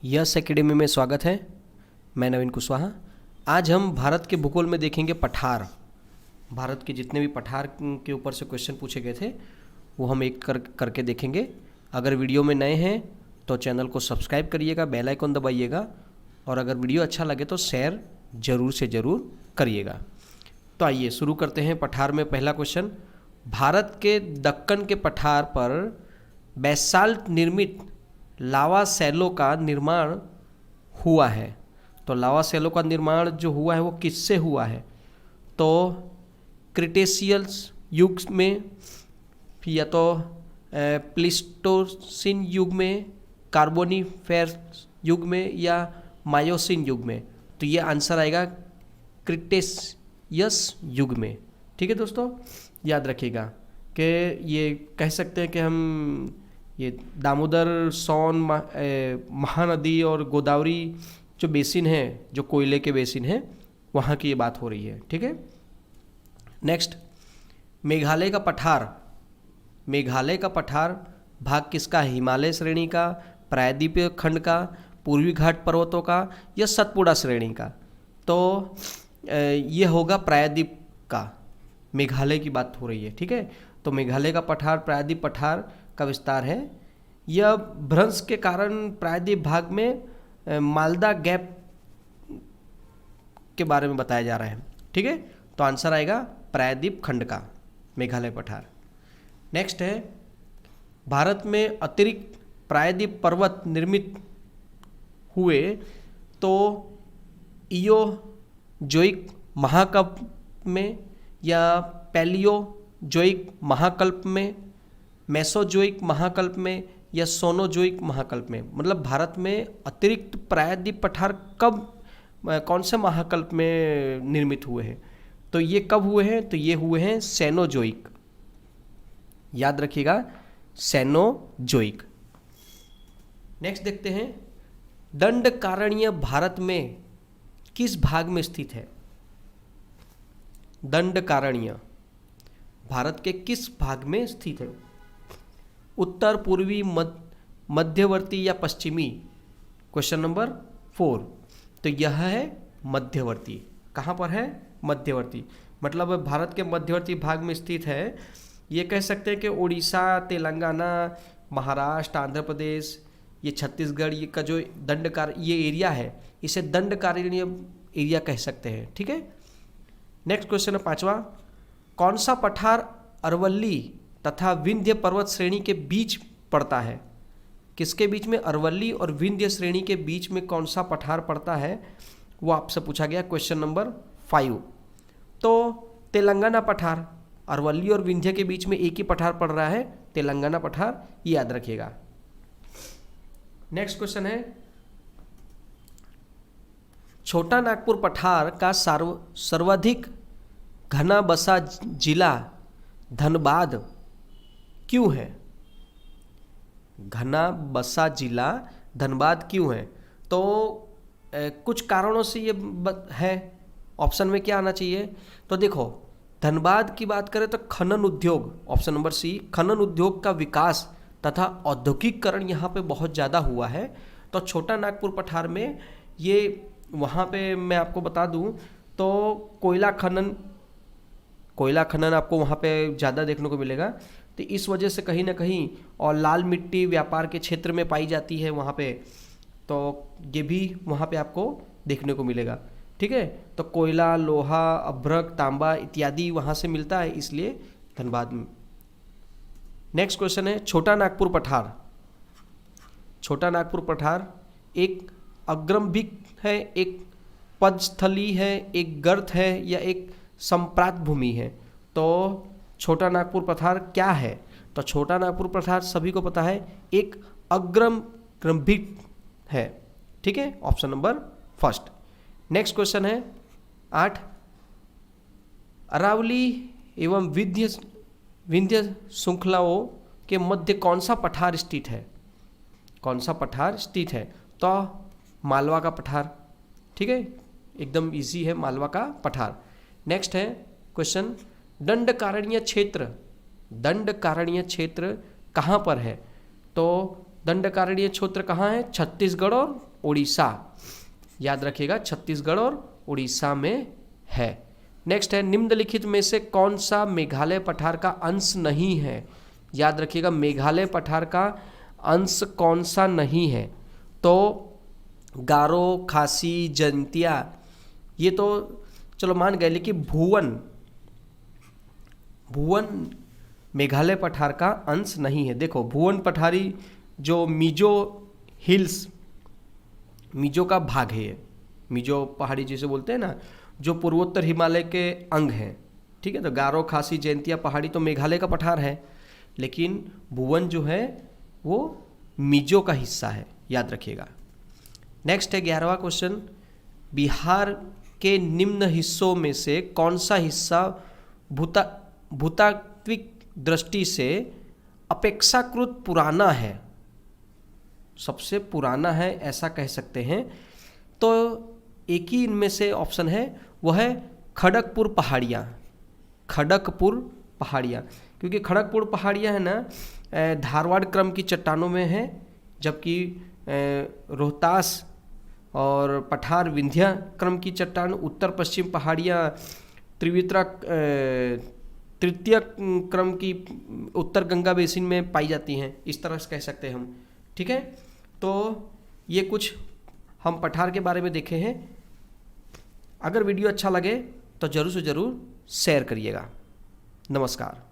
Yes academy में स्वागत है। मैं नवीन कुशवाहा। आज हम भारत के भूगोल में देखेंगे पठार। भारत के जितने भी पठार के ऊपर से क्वेश्चन पूछे गए थे वो हम एक करके देखेंगे। अगर वीडियो में नए हैं तो चैनल को सब्सक्राइब करिएगा, बेल आइकन दबाइएगा और अगर वीडियो अच्छा लगे तो शेयर ज़रूर से ज़रूर करिएगा। तो आइए शुरू करते हैं। पठार में पहला क्वेश्चन, भारत के दक्कन के पठार पर बेसाल्ट निर्मित लावा सैलो का निर्माण हुआ है। तो लावा सैलो का निर्माण जो हुआ है वो किससे हुआ है? तो क्रिटेशियस युग में, या तो प्लीस्टोसिन युग में, कार्बोनिफेर युग में या मायोसिन युग में। तो ये आंसर आएगा क्रिटेशियस युग में। ठीक है दोस्तों, याद रखिएगा कि ये कह सकते हैं कि हम ये दामोदर, सोन, महानदी और गोदावरी जो बेसिन है, जो कोयले के बेसिन हैं, वहाँ की ये बात हो रही है। ठीक है। नेक्स्ट, मेघालय का पठार। मेघालय का पठार भाग किसका है? हिमालय श्रेणी का, प्रायद्वीपीय खंड का, पूर्वी घाट पर्वतों का या सतपुड़ा श्रेणी का? तो ये होगा प्रायद्वीप का। मेघालय की बात हो रही है। ठीक है। तो मेघालय का पठार प्रायद्वीप पठार का विस्तार है। यह भ्रंश के कारण प्रायद्वीप भाग में मालदा गैप के बारे में बताया जा रहा है। ठीक है। तो आंसर आएगा प्रायद्वीप खंड का मेघालय पठार। नेक्स्ट है, भारत में अतिरिक्त प्रायद्वीप पर्वत निर्मित हुए तो इयोजोइक महाकल्प में या पैलियोजोइक महाकल्प में, मेसोजोइक महाकल्प में या सोनोजोइक महाकल्प में? मतलब भारत में अतिरिक्त प्रायद्वीप पठार कब, कौन से महाकल्प में निर्मित हुए हैं? तो ये कब हुए हैं? तो ये हुए हैं सेनोजोइक। याद रखिएगा, सेनोजोइक। नेक्स्ट देखते हैं, दंडकारण्य भारत में किस भाग में स्थित है? दंडकारण्य भारत के किस भाग में स्थित है? उत्तर, पूर्वी, मध्यवर्ती या पश्चिमी? Question number 4। तो यह है मध्यवर्ती। कहाँ पर है? मध्यवर्ती। मतलब भारत के मध्यवर्ती भाग में स्थित है। ये कह सकते हैं कि उड़ीसा, तेलंगाना, महाराष्ट्र, आंध्र प्रदेश, ये छत्तीसगढ़, ये का जो ये एरिया है, इसे दंडकारण्य एरिया कह सकते हैं। ठीक है। नेक्स्ट क्वेश्चन है 5वां, कौन सा पठार अरवल्ली तथा विंध्य पर्वत श्रेणी के बीच पड़ता है? किसके बीच में? अरवल्ली और विंध्य श्रेणी के बीच में कौन सा पठार पड़ता है, वो आपसे पूछा गया क्वेश्चन नंबर 5। तो तेलंगाना पठार, अरवल्ली और विंध्य के बीच में एक ही पठार पड़ रहा है, तेलंगाना पठार, ये याद रखिएगा। नेक्स्ट क्वेश्चन है, छोटा नागपुर पठार का सर्वाधिक घना बसा जिला धनबाद क्यों है? घना बसा जिला धनबाद क्यों है? तो कुछ कारणों से ये है। ऑप्शन में क्या आना चाहिए? तो देखो, धनबाद की बात करें तो खनन उद्योग, ऑप्शन नंबर सी, खनन उद्योग का विकास तथा औद्योगिकरण यहाँ पे बहुत ज़्यादा हुआ है। तो छोटा नागपुर पठार में ये, वहाँ पे मैं आपको बता दूँ तो कोयला खनन आपको वहाँ पे ज़्यादा देखने को मिलेगा। तो इस वजह से कहीं ना कहीं, और लाल मिट्टी व्यापार के क्षेत्र में पाई जाती है वहाँ पे, तो ये भी वहाँ पे आपको देखने को मिलेगा। ठीक है। तो कोयला, लोहा, अभ्रक, तांबा इत्यादि वहाँ से मिलता है, इसलिए धनबाद में। नेक्स्ट क्वेश्चन है, छोटा नागपुर पठार। छोटा नागपुर पठार एक अग्रम्भिक है, एक पदस्थली है, एक गर्त है या एक संप्रात भूमि है? तो छोटा नागपुर पठार क्या है? तो छोटा नागपुर पठार सभी को पता है, एक अग्रम्भिक है। ठीक है, option number first. Next question है 8, अरावली एवं विंध्य श्रृंखलाओं के मध्य कौन सा पठार स्थित है? कौन सा पठार स्थित है? तो मालवा का पठार। ठीक है, एकदम इजी है मालवा का पठार। नेक्स्ट है क्वेश्चन, दंडकारण्य क्षेत्र कहाँ पर है? तो दंडकारण्य क्षेत्र कहाँ है? छत्तीसगढ़ और उड़ीसा, याद रखिएगा, छत्तीसगढ़ और उड़ीसा में है। नेक्स्ट है, निम्नलिखित में से कौन सा मेघालय पठार का अंश नहीं है? याद रखिएगा, मेघालय पठार का अंश कौन सा नहीं है? तो गारो, खासी, जयंतिया, ये तो चलो मान गए, लेकिन भुवन मेघालय पठार का अंश नहीं है। देखो भुवन पठारी जो मिजो हिल्स, मिजो का भाग है, मिजो पहाड़ी जिसे बोलते हैं ना, जो पूर्वोत्तर हिमालय के अंग हैं, ठीक है। तो गारो, खासी, जयंतिया पहाड़ी तो मेघालय का पठार है, लेकिन भुवन जो है वो मिजो का हिस्सा है, याद रखिएगा। नेक्स्ट है 11वां क्वेश्चन, बिहार के निम्न हिस्सों में से कौन सा हिस्सा भूतात्विक दृष्टि से अपेक्षाकृत पुराना है? सबसे पुराना है ऐसा कह सकते हैं। तो एक ही इनमें से ऑप्शन है, वह है खड़गपुर पहाड़ियाँ। खड़गपुर पहाड़ियाँ, क्योंकि खड़गपुर पहाड़ियाँ है ना धारवाड़ क्रम की चट्टानों में है, जबकि रोहतास और पठार विंध्या क्रम की चट्टान, उत्तर पश्चिम पहाड़ियाँ तृतीय क्रम की उत्तर गंगा बेसिन में पाई जाती हैं, इस तरह से कह सकते हैं हम, ठीक है। तो ये कुछ हम पठार के बारे में देखे हैं। अगर वीडियो अच्छा लगे तो ज़रूर से ज़रूर शेयर करिएगा। नमस्कार।